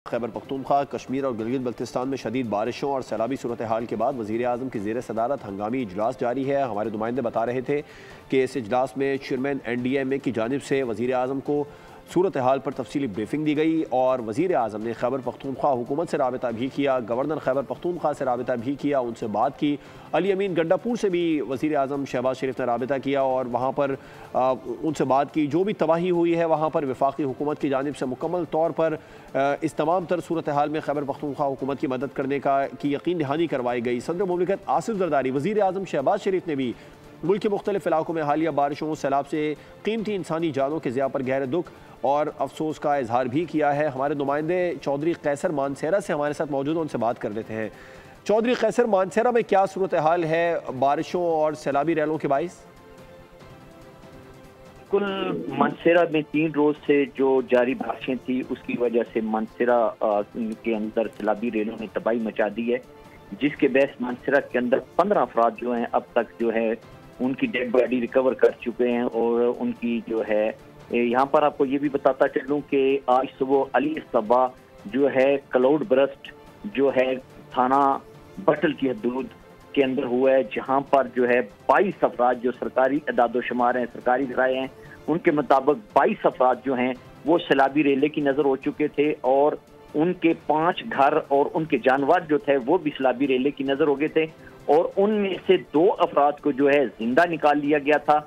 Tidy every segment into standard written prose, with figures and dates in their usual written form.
खैबर पख्तूनख्वा, कश्मीर और गिलगित बल्तिस्तान में शदीद बारिशों और सैलाबी सूरत हाल के बाद वज़ीर आज़म की ज़ेर सदारत हंगामी इजलास जारी है। हमारे नुमाइंदे बता रहे थे कि इस इजलास में चेयरमैन NDMA की जानिब से वज़ीर आज़म को सूरत हाल पर तफसीली ब्रीफिंग दी गई और वज़ीर आज़म ने खैबर पख्तूनख्वा हुकूमत से राबिता भी किया, गवर्नर खैबर पख्तूनख्वा से राबिता भी किया, उनसे बात की। अली अमीन गंडापुर से भी वज़ीर आज़म शहबाज शरीफ ने राबिता किया और वहाँ पर उनसे बात की। जो भी तबाही हुई है वहाँ पर वफाकी हुकूमत की जानिब से मुकम्मल तौर पर इस तमाम तर सूरत हाल में खैबर पख्तूनख्वा हुकूमत की मदद करने की यकीन दहानी करवाई गई। सदर मुमलिकत आसिफ जरदारी, वज़ीर आज़म शहबाज शरीफ ने भी मुल्क के मुख्तलिफ इलाकों में हालिया बारिशों, सैलाब से कीमती इंसानी जानों के ज़िया पर गहरे दुख और अफसोस का इजहार भी किया है। हमारे नुमाइंदे चौधरी कैसर मानसेरा से हमारे साथ मौजूद हैं, उनसे बात कर लेते हैं। चौधरी कैसर, मानसेरा में क्या सूरत हाल है बारिशों और सैलाबी रैलों के बाइस? कुल मानसेरा में 3 रोज से जो जारी बारिशें थी उसकी वजह से मानसेरा के अंदर सैलाबी रेलों ने तबाही मचा दी है, जिसके बहस मानसेरा के अंदर 15 अफराद जो हैं अब तक जो है उनकी डेड बॉडी रिकवर कर चुके हैं। और उनकी जो है यहाँ पर आपको ये भी बताता चलूँ कि आज सुबह अली सबा जो है क्लाउड बरस्ट जो है थाना बटल की हदूद के अंदर हुआ है, जहाँ पर जो है 22 अफराद जो सरकारी अदादोशुमार हैं, सरकारी ज़राए हैं, उनके मुताबिक 22 अफराद जो हैं वो सैलाबी रेले की नज़र हो चुके थे और उनके 5 घर और उनके जानवर जो थे वो भी सैलाबी रेले की नज़र हो गए थे। और उनमें से 2 अफराद को जो है जिंदा निकाल लिया गया था।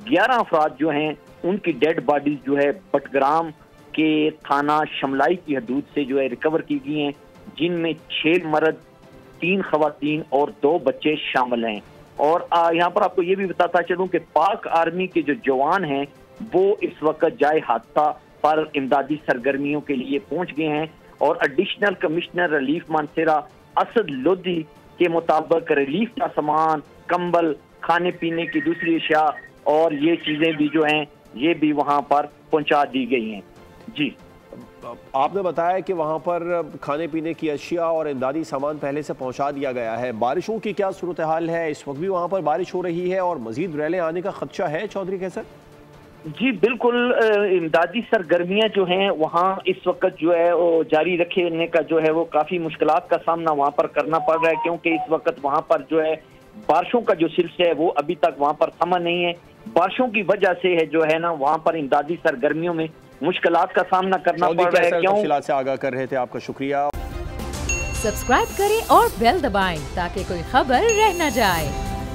11 अफराद जो हैं उनकी डेड बॉडीज जो है बटग्राम के थाना शमलाई की हदूद से जो है रिकवर की गई हैं, जिनमें 6 मर्द, 3 खवातीन और 2 बच्चे शामिल हैं। और यहाँ पर आपको ये भी बताता चलूं कि पाक आर्मी के जो जवान हैं वो इस वक्त जाए हादसा पर इमदादी सरगर्मियों के लिए पहुंच गए हैं। और additional commissioner relief Mansehra Asad Lodhi के मुताबिक रिलीफ का सामान, कंबल, खाने पीने की दूसरी अशिया और ये चीजें भी जो हैं ये भी वहां पर पहुंचा दी गई हैं। जी, आपने बताया कि वहाँ पर खाने पीने की अशिया और इमदादी सामान पहले से पहुँचा दिया गया है। बारिशों की क्या सूरत हाल है? इस वक्त भी वहाँ पर बारिश हो रही है और मजीद रैलें आने का खदशा है चौधरी कैसर? जी बिल्कुल, इमदादी सरगर्मियां जो हैं वहाँ इस वक्त जो है वो जारी रखने का जो है वो काफ़ी मुश्किलात का सामना वहाँ पर करना पड़ रहा है, क्योंकि इस वक्त वहाँ पर जो है बारिशों का जो सिलसिला है वो अभी तक वहाँ पर थमा नहीं है। बारिशों की वजह से है जो है ना वहाँ पर इमदादी सरगर्मियों में मुश्किलात का सामना करना पड़ रहा है। क्यों से आगाह कर रहे थे, आपका शुक्रिया। सब्सक्राइब करें और बेल दबाएं ताकि कोई खबर रह न जाए।